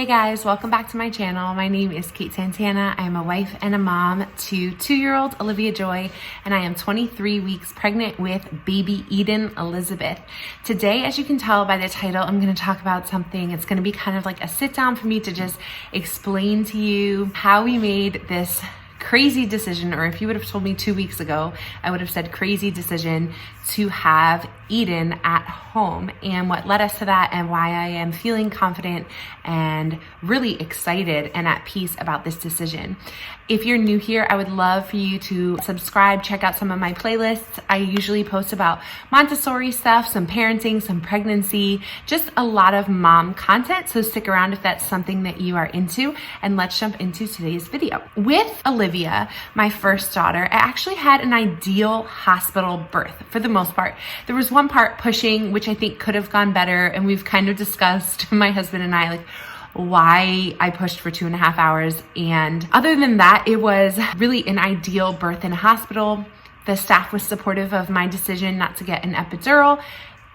Hey guys, welcome back to my channel. My name is Kate Santana. I am a wife and a mom to 2-year-old Olivia Joy, and I am 23 weeks pregnant with baby Eden Elizabeth. Today, as you can tell by the title, I'm going to talk about something. It's going to be kind of like a sit down for me to just explain to you how we made this crazy decision, or if you would have told me 2 weeks ago, I would have said crazy decision to have Eden at home, and what led us to that, and why I am feeling confident and really excited and at peace about this decision. If you're new here, I would love for you to subscribe, check out some of my playlists. I usually post about Montessori stuff, some parenting, some pregnancy, just a lot of mom content, so stick around if that's something that you are into, and let's jump into today's video. With Olivia, my first daughter, I actually had an ideal hospital birth for the most part. There was one part pushing, which I think could have gone better, and we've kind of discussed, my husband and I, like why I pushed for 2.5 hours. And other than that, it was really an ideal birth in a hospital. The staff was supportive of my decision not to get an epidural.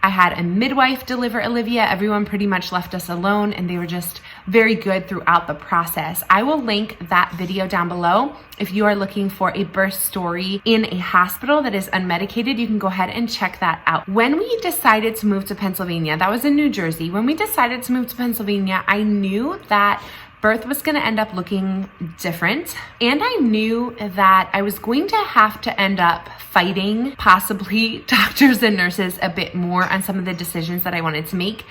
I had a midwife deliver Olivia. Everyone pretty much left us alone, and they were just very good throughout the process. I will link that video down below. If you are looking for a birth story in a hospital that is unmedicated, you can go ahead and check that out. When we decided to move to Pennsylvania, that was in New Jersey. When we decided to move to Pennsylvania, I knew that birth was going to end up looking different. And I knew that I was going to have to end up fighting possibly doctors and nurses a bit more on some of the decisions that I wanted to make.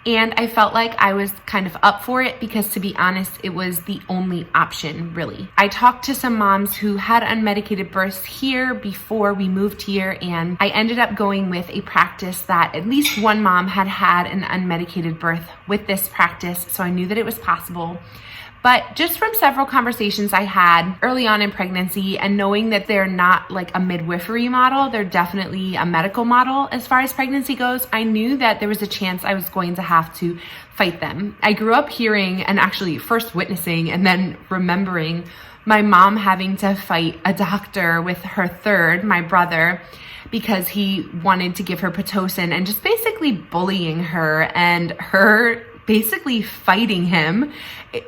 And I felt like I was kind of up for it because, to be honest, it was the only option, really. I talked to some moms who had unmedicated births here before we moved here, and I ended up going with a practice that at least one mom had had an unmedicated birth with this practice, so I knew that it was possible. But just from several conversations I had early on in pregnancy, and knowing that they're not like a midwifery model, they're definitely a medical model as far as pregnancy goes, I knew that there was a chance I was going to have to fight them. I grew up hearing, and actually first witnessing and then remembering, my mom having to fight a doctor with her third, my brother, because he wanted to give her Pitocin, and just basically bullying her, and her basically fighting him,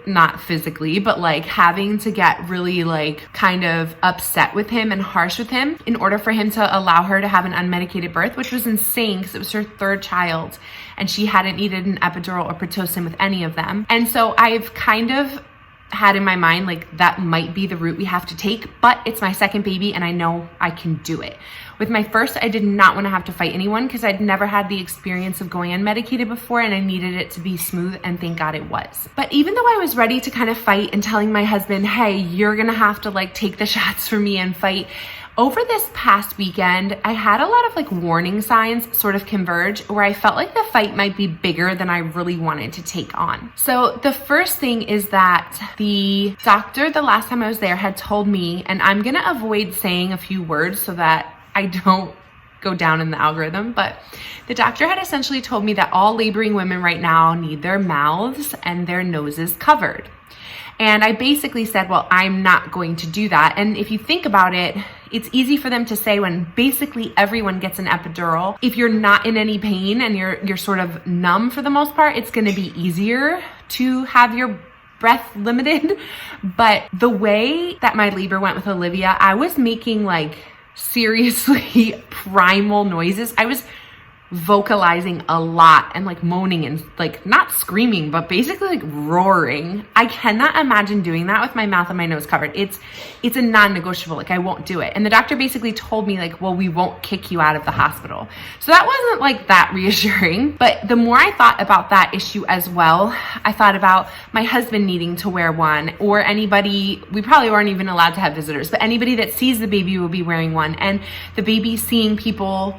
not physically, but like having to get really like kind of upset with him and harsh with him in order for him to allow her to have an unmedicated birth, which was insane because it was her third child and she hadn't needed an epidural or Pitocin with any of them. And so I've kind of had in my mind like that might be the route we have to take, but it's my second baby and I know I can do it. With my first, I did not want to have to fight anyone because I'd never had the experience of going unmedicated before, and I needed it to be smooth, and thank God it was. But even though I was ready to kind of fight and telling my husband, hey, you're gonna have to like take the shots for me and fight, over this past weekend, I had a lot of like warning signs sort of converge where I felt like the fight might be bigger than I really wanted to take on. So the first thing is that the doctor, the last time I was there, had told me, and I'm gonna avoid saying a few words so that I don't go down in the algorithm, but the doctor had essentially told me that all laboring women right now need their mouths and their noses covered. And I basically said, well, I'm not going to do that. And if you think about it, it's easy for them to say when basically everyone gets an epidural. If you're not in any pain and you're sort of numb for the most part, it's going to be easier to have your breath limited. But the way that my labor went with Olivia, I was making like seriously primal noises. I was vocalizing a lot and like moaning and like not screaming, but basically like roaring. I cannot imagine doing that with my mouth and my nose covered. It's a non-negotiable. Like I won't do it. And the doctor basically told me like, well, we won't kick you out of the hospital. So that wasn't like that reassuring. But the more I thought about that issue as well, I thought about my husband needing to wear one, or anybody, we probably weren't even allowed to have visitors, but anybody that sees the baby will be wearing one. And the baby seeing people,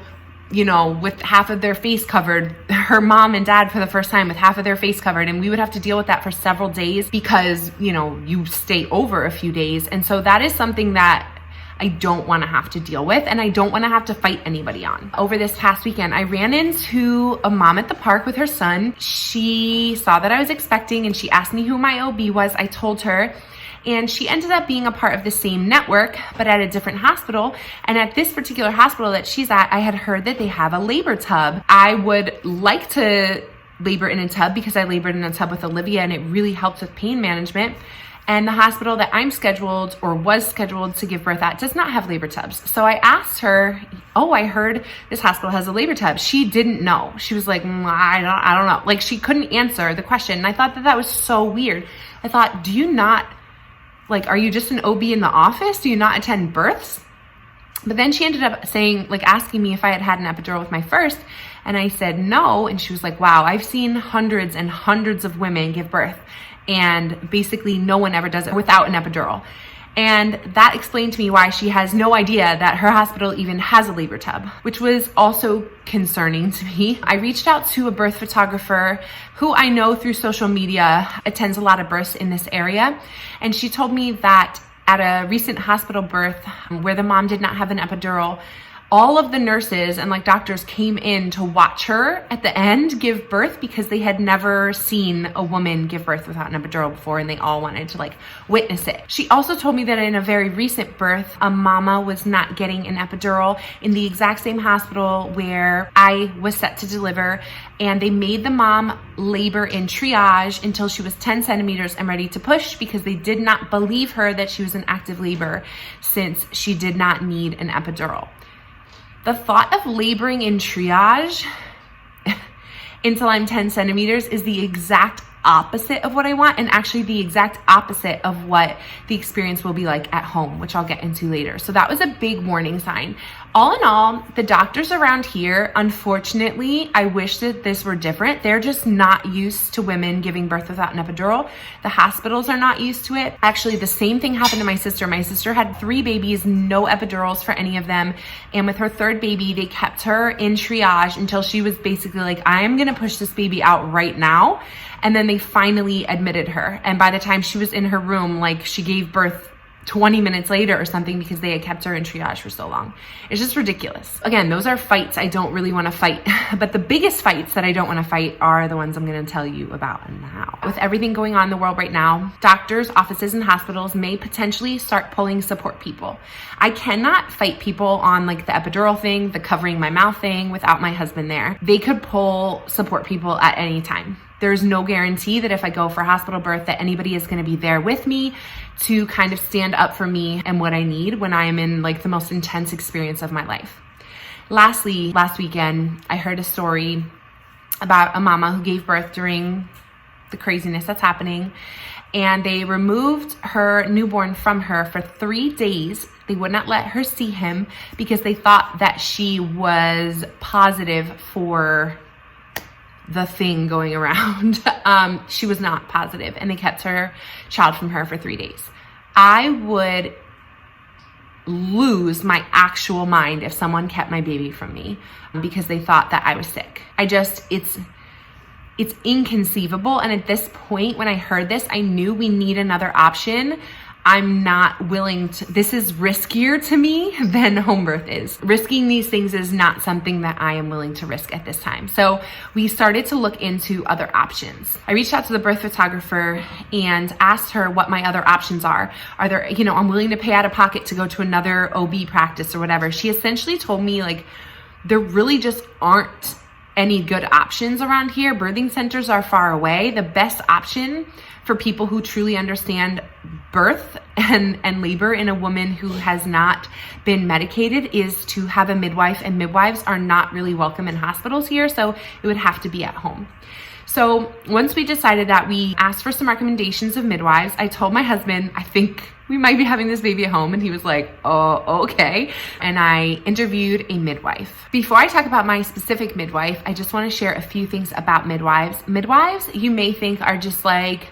you know, with half of their face covered, her mom and dad for the first time with half of their face covered, and we would have to deal with that for several days because, you know, you stay over a few days. And so that is something that I don't want to have to deal with, and I don't want to have to fight anybody on. Over this past weekend, I ran into a mom at the park with her son. She saw that I was expecting and she asked me who my OB was. I told her, and she ended up being a part of the same network, but at a different hospital. And at this particular hospital that she's at, I had heard that they have a labor tub. I would like to labor in a tub because I labored in a tub with Olivia and it really helped with pain management. And the hospital that I'm scheduled or was scheduled to give birth at does not have labor tubs. So I asked her, oh, I heard this hospital has a labor tub. She didn't know. She was like, I don't know. Like, she couldn't answer the question. And I thought that was so weird. I thought, do you not, like, are you just an OB in the office? Do you not attend births? But then she ended up saying, like, asking me if I had had an epidural with my first. And I said no. And she was like, wow, I've seen hundreds and hundreds of women give birth. And basically no one ever does it without an epidural. And that explained to me why she has no idea that her hospital even has a labor tub, which was also concerning to me. I reached out to a birth photographer who I know through social media attends a lot of births in this area. And she told me that at a recent hospital birth where the mom did not have an epidural, all of the nurses and like doctors came in to watch her at the end give birth because they had never seen a woman give birth without an epidural before, and they all wanted to like witness it. She also told me that in a very recent birth, a mama was not getting an epidural in the exact same hospital where I was set to deliver, and they made the mom labor in triage until she was 10 centimeters and ready to push because they did not believe her that she was in active labor since she did not need an epidural. The thought of laboring in triage until I'm 10 centimeters is the exact opposite of what I want, and actually the exact opposite of what the experience will be like at home, which I'll get into later. So that was a big warning sign. All in all, the doctors around here, unfortunately, I wish that this were different. They're just not used to women giving birth without an epidural. The hospitals are not used to it. Actually, the same thing happened to my sister. My sister had 3 babies, no epidurals for any of them. And with her 3rd baby, they kept her in triage until she was basically like, I am gonna push this baby out right now. And then they finally admitted her. And by the time she was in her room, like, she gave birth 20 minutes later or something because they had kept her in triage for so long. It's just ridiculous. Again, those are fights I don't really want to fight. But the biggest fights that I don't want to fight are the ones I'm going to tell you about now. With everything going on in the world right now, doctors, offices, and hospitals may potentially start pulling support people. I cannot fight people on like the epidural thing, the covering my mouth thing without my husband there. They could pull support people at any time. There's no guarantee that if I go for hospital birth that anybody is going to be there with me to kind of stand up for me and what I need when I am in like the most intense experience of my life. Lastly, last weekend, I heard a story about a mama who gave birth during the craziness that's happening, and they removed her newborn from her for 3 days. They would not let her see him because they thought that she was positive for the thing going around. She was not positive, and they kept her child from her for 3 days. I would lose my actual mind if someone kept my baby from me because they thought that I was sick. It's inconceivable. And at this point, when I heard this, I knew we need another option. I'm not willing to, this is riskier to me than home birth is. Risking these things is not something that I am willing to risk at this time. So we started to look into other options. I reached out to the birth photographer and asked her what my other options are. Are there, I'm willing to pay out of pocket to go to another OB practice or whatever. She essentially told me like, there really just aren't any good options around here. Birthing centers are far away. The best option for people who truly understand birth and labor in a woman who has not been medicated is to have a midwife, and midwives are not really welcome in hospitals here, so it would have to be at home. So once we decided that, we asked for some recommendations of midwives. I told my husband, I think we might be having this baby at home, and he was like, oh, okay. And I interviewed a midwife. Before I talk about my specific midwife, I just want to share a few things about midwives. Midwives, you may think, are just like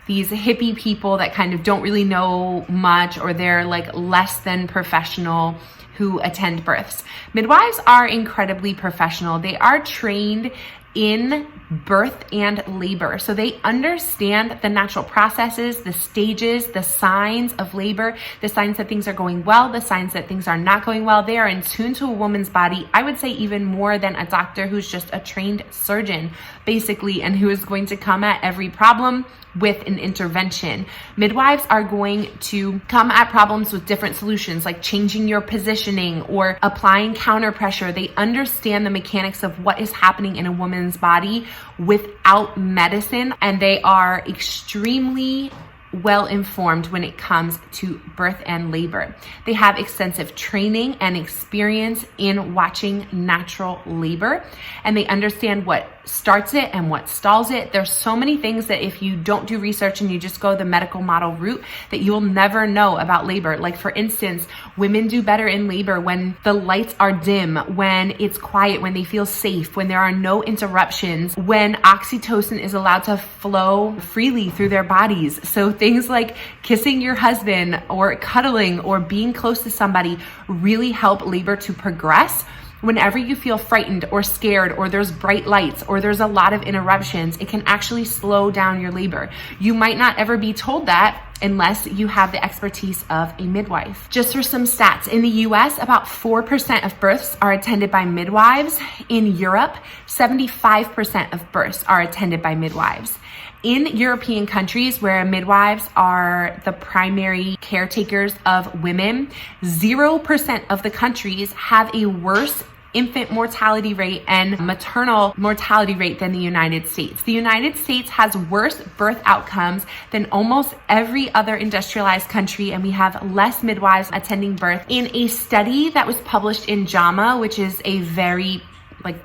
these hippie people that kind of don't really know much, or they're like less than professional who attend births. Midwives are incredibly professional. They are trained in birth and labor. So they understand the natural processes, the stages, the signs of labor, the signs that things are going well, the signs that things are not going well. They are in tune to a woman's body, I would say even more than a doctor who's just a trained surgeon, basically, and who is going to come at every problem with an intervention. Midwives are going to come at problems with different solutions, like changing your positioning or applying counter pressure. They understand the mechanics of what is happening in a woman's woman's body without medicine, and they are extremely well informed when it comes to birth and labor. They have extensive training and experience in watching natural labor, and they understand what starts it and what stalls it. There's so many things that if you don't do research and you just go the medical model route, that you'll never know about labor. Like, for instance, women do better in labor when the lights are dim, when it's quiet, when they feel safe, when there are no interruptions, when oxytocin is allowed to flow freely through their bodies. So things like kissing your husband or cuddling or being close to somebody really help labor to progress. Whenever you feel frightened or scared, or there's bright lights, or there's a lot of interruptions, it can actually slow down your labor. You might not ever be told that unless you have the expertise of a midwife. Just for some stats, in the US, about 4% of births are attended by midwives. In Europe, 75% of births are attended by midwives. In European countries where midwives are the primary caretakers of women, 0% of the countries have a worse infant mortality rate and maternal mortality rate than the United States. The United States has worse birth outcomes than almost every other industrialized country, and we have less midwives attending birth. In a study that was published in JAMA, which is a very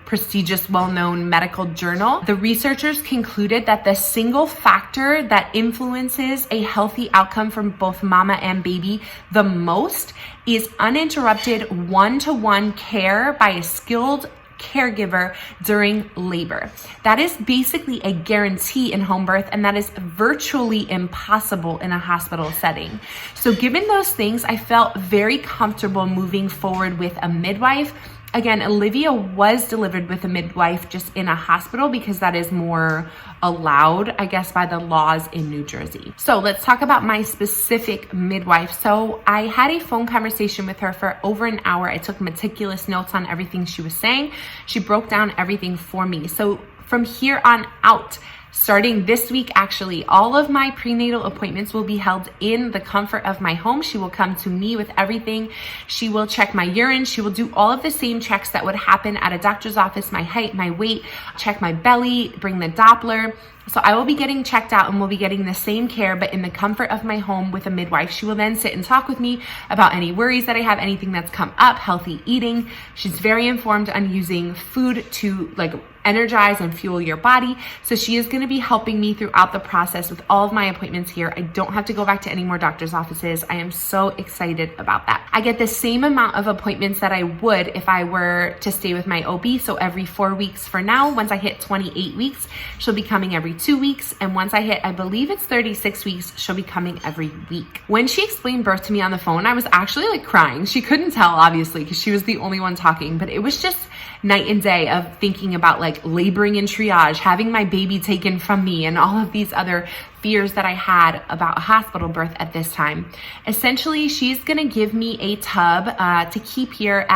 prestigious, well-known medical journal, the researchers concluded that the single factor that influences a healthy outcome from both mama and baby the most is uninterrupted one-to-one care by a skilled caregiver during labor. That is basically a guarantee in home birth, and that is virtually impossible in a hospital setting. So given those things, I felt very comfortable moving forward with a midwife. Again, Olivia was delivered with a midwife just in a hospital because that is more allowed, I guess, by the laws in New Jersey. So let's talk about my specific midwife. So I had a phone conversation with her for over an hour. I took meticulous notes on everything she was saying. She broke down everything for me. So from here on out, starting this week, actually, all of my prenatal appointments will be held in the comfort of my home. She will come to me with everything. She will check my urine. She will do all of the same checks that would happen at a doctor's office: my height, my weight, check my belly, bring the Doppler. So I will be getting checked out and we'll be getting the same care, but in the comfort of my home with a midwife. She will then sit and talk with me about any worries that I have, anything that's come up, healthy eating. She's very informed on using food to energize and fuel your body. So she is going to be helping me throughout the process with all of my appointments here. I don't have to go back to any more doctor's offices. I am so excited about that. I get the same amount of appointments that I would if I were to stay with my OB. So every 4 weeks for now. Once I hit 28 weeks, she'll be coming every 2 weeks. And once I hit, I believe it's 36 weeks, she'll be coming every week. When she explained birth to me on the phone, I was actually crying. She couldn't tell, obviously, because she was the only one talking, but it was just night and day of thinking about laboring in triage, having my baby taken from me, and all of these other fears that I had about a hospital birth at this time. Essentially, she's gonna give me a tub to keep here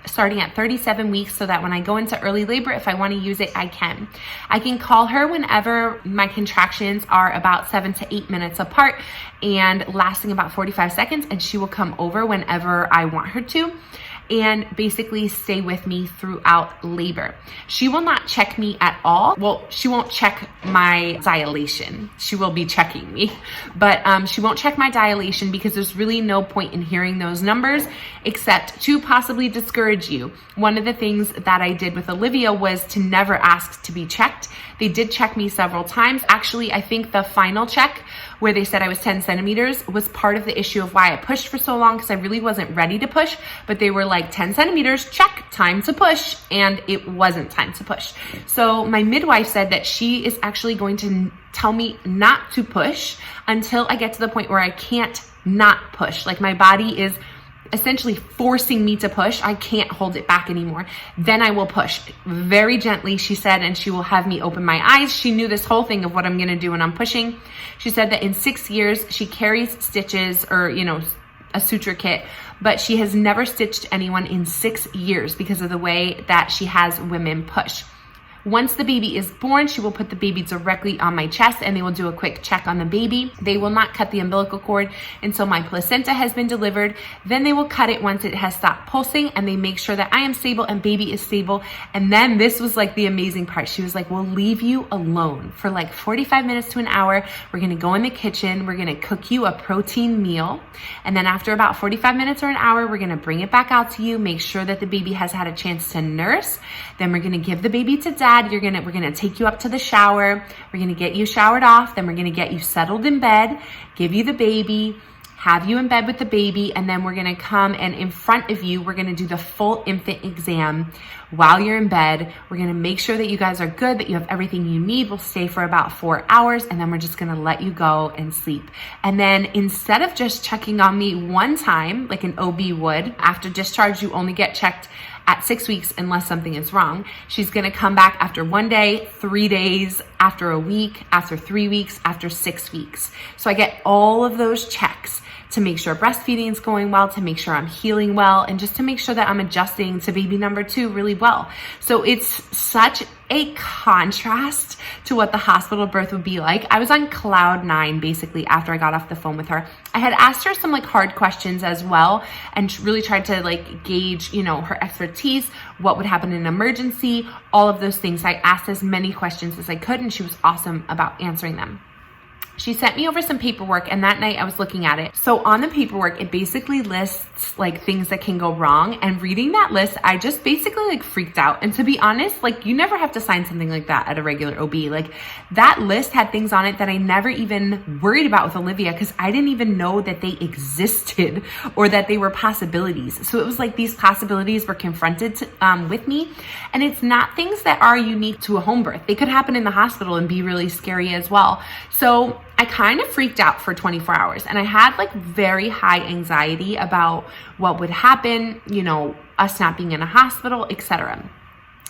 starting at 37 weeks, so that when I go into early labor, if I want to use it, I can. I can call her whenever my contractions are about 7 to 8 minutes apart and lasting about 45 seconds, and she will come over whenever I want her to and basically stay with me throughout labor. She will not check me at all. Well, she won't check my dilation. She will be checking me, but she won't check my dilation because there's really no point in hearing those numbers except to possibly discourage you. One of the things that I did with Olivia was to never ask to be checked. They did check me several times. Actually, I think the final check where they said I was 10 centimeters was part of the issue of why I pushed for so long, because I really wasn't ready to push, but they were like 10 centimeters, check, time to push, and it wasn't time to push. So my midwife said that she is actually going to tell me not to push until I get to the point where I can't not push. Like my body is essentially forcing me to push. I can't hold it back anymore. Then I will push very gently, she said, and she will have me open my eyes. She knew this whole thing of what I'm going to do when I'm pushing. She said that in 6 years, she carries stitches or, a suture kit, but she has never stitched anyone in 6 years because of the way that she has women push. Once the baby is born, she will put the baby directly on my chest and they will do a quick check on the baby. They will not cut the umbilical cord until my placenta has been delivered. Then they will cut it once it has stopped pulsing, and they make sure that I am stable and baby is stable. And then this was like the amazing part. She was like, we'll leave you alone for like 45 minutes to an hour. We're gonna go in the kitchen. We're gonna cook you a protein meal. And then after about 45 minutes or an hour, we're gonna bring it back out to you, make sure that the baby has had a chance to nurse. Then we're gonna give the baby to dad. We're gonna take you up to the shower. We're gonna get you showered off. Then we're gonna get you settled in bed, give you the baby, have you in bed with the baby, and then we're gonna come and in front of you, we're gonna do the full infant exam while you're in bed. We're gonna make sure that you guys are good, that you have everything you need. We'll stay for about 4 hours, and then we're just gonna let you go and sleep. And then instead of just checking on me one time, like an OB would, after discharge, you only get checked at 6 weeks unless something is wrong. She's gonna come back after 1 day, 3 days, after a week, after 3 weeks, after 6 weeks. So I get all of those checks to make sure breastfeeding is going well, to make sure I'm healing well, and just to make sure that I'm adjusting to baby number 2 really well. So it's such a contrast to what the hospital birth would be like. I was on cloud 9 basically after I got off the phone with her. I had asked her some like hard questions as well and really tried to like gauge, her expertise, what would happen in an emergency, all of those things. I asked as many questions as I could, and she was awesome about answering them. She sent me over some paperwork, and that night I was looking at it. So on the paperwork, it basically lists like things that can go wrong. And reading that list, I just basically like freaked out. And to be honest, like you never have to sign something like that at a regular OB. Like that list had things on it that I never even worried about with Olivia because I didn't even know that they existed or that they were possibilities. So it was like these possibilities were confronted with me. And it's not things that are unique to a home birth. They could happen in the hospital and be really scary as well. So I kind of freaked out for 24 hours and I had like very high anxiety about what would happen, us not being in a hospital, etc.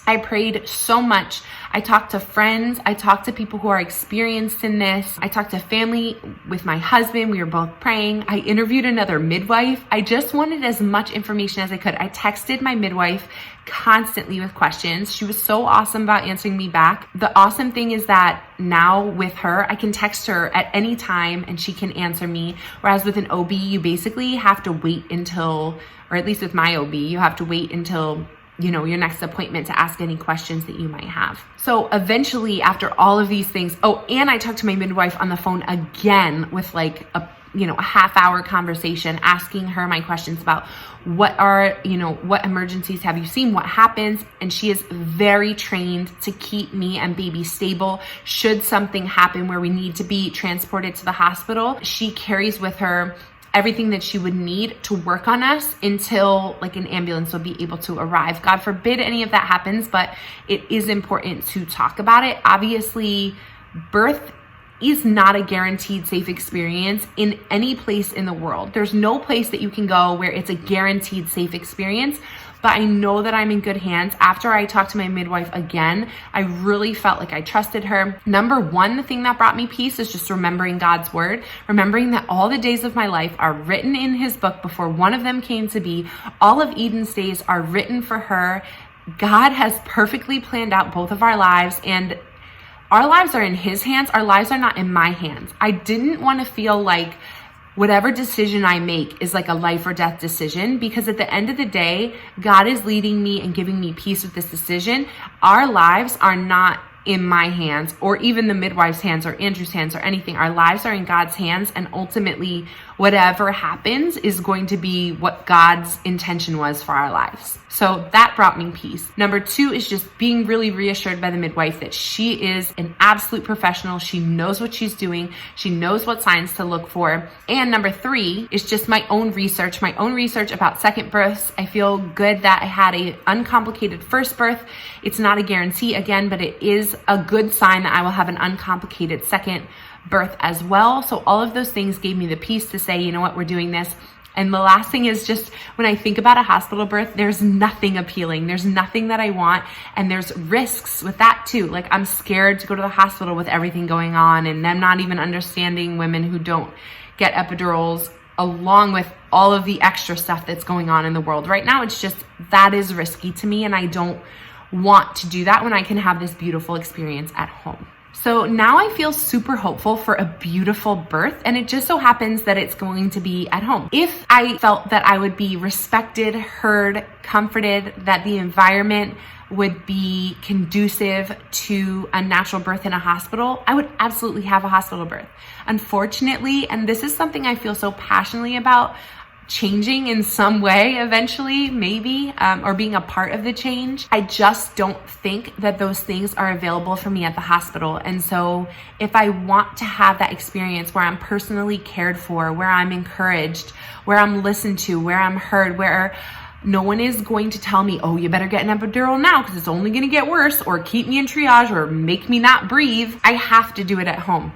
I prayed so much. I talked to friends. I talked to people who are experienced in this. I talked to family with my husband. We were both praying. I interviewed another midwife. I just wanted as much information as I could. I texted my midwife constantly with questions. She was so awesome about answering me back. The awesome thing is that now with her, I can text her at any time and she can answer me. Whereas with an OB, you basically have to wait until, or at least with my OB, you have to wait until your next appointment to ask any questions that you might have. So eventually after all of these things, and I talked to my midwife on the phone again with like a half-hour conversation, asking her my questions about what emergencies have you seen, what happens, and she is very trained to keep me and baby stable. Should something happen where we need to be transported to the hospital, she carries with her everything that she would need to work on us until like an ambulance will be able to arrive. God forbid any of that happens, but it is important to talk about it. Obviously, birth is not a guaranteed safe experience in any place in the world. There's no place that you can go where it's a guaranteed safe experience, but I know that I'm in good hands. After I talked to my midwife again, I really felt like I trusted her. Number one, the thing that brought me peace is just remembering God's word, remembering that all the days of my life are written in his book before one of them came to be. All of Eden's days are written for her. God has perfectly planned out both of our lives, and our lives are in his hands. Our lives are not in my hands. I didn't want to feel like whatever decision I make is like a life or death decision, because at the end of the day, God is leading me and giving me peace with this decision. Our lives are not in my hands or even the midwife's hands or Andrew's hands or anything. Our lives are in God's hands, and ultimately whatever happens is going to be what God's intention was for our lives. So that brought me peace. Number two is just being really reassured by the midwife that she is an absolute professional. She knows what she's doing. She knows what signs to look for. And number three is just my own research about second births. I feel good that I had an uncomplicated first birth. It's not a guarantee again, but it is a good sign that I will have an uncomplicated second birth as well. So all of those things gave me the peace to say, you know what, we're doing this. And the last thing is just when I think about a hospital birth, there's nothing appealing. There's nothing that I want. And there's risks with that too. Like I'm scared to go to the hospital with everything going on and them not even understanding women who don't get epidurals, along with all of the extra stuff that's going on in the world right now. It's just, that is risky to me, and I don't want to do that when I can have this beautiful experience at home? So now I feel super hopeful for a beautiful birth, and it just so happens that it's going to be at home. If I felt that I would be respected, heard, comforted, that the environment would be conducive to a natural birth in a hospital, I would absolutely have a hospital birth. Unfortunately, and this is something I feel so passionately about, changing in some way eventually, maybe, or being a part of the change, I just don't think that those things are available for me at the hospital. And so if I want to have that experience where I'm personally cared for, where I'm encouraged, where I'm listened to, where I'm heard, where no one is going to tell me, oh, you better get an epidural now because it's only going to get worse, or keep me in triage, or make me not breathe, I have to do it at home.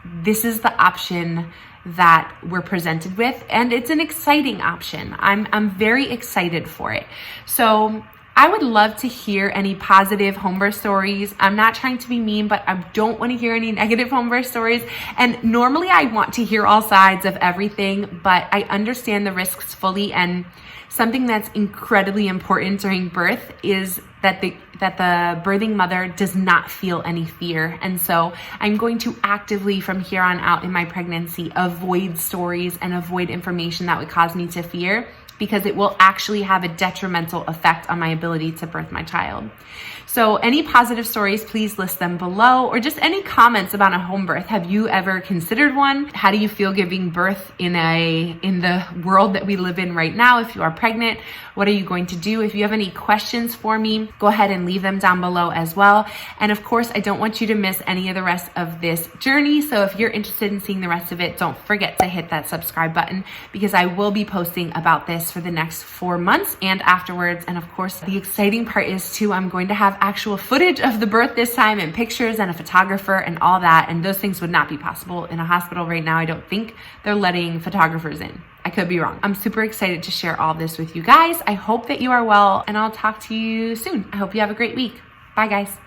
This is the option that we're presented with, and it's an exciting option. I'm very excited for it. So I would love to hear any positive home birth stories. I'm not trying to be mean, but I don't want to hear any negative home birth stories. And normally I want to hear all sides of everything, but I understand the risks fully. And something that's incredibly important during birth is that the birthing mother does not feel any fear. And so I'm going to actively, from here on out in my pregnancy, avoid stories and avoid information that would cause me to fear, because it will actually have a detrimental effect on my ability to birth my child. So any positive stories, please list them below, or just any comments about a home birth. Have you ever considered one? How do you feel giving birth in the world that we live in right now? If you are pregnant, what are you going to do? If you have any questions for me, go ahead and leave them down below as well. And of course, I don't want you to miss any of the rest of this journey. So if you're interested in seeing the rest of it, don't forget to hit that subscribe button, because I will be posting about this for the next 4 months and afterwards. And of course, the exciting part is too, I'm going to have actual footage of the birth this time, and pictures and a photographer and all that. And those things would not be possible in a hospital right now. I don't think they're letting photographers in. I could be wrong. I'm super excited to share all this with you guys. I hope that you are well, and I'll talk to you soon. I hope you have a great week. Bye, guys.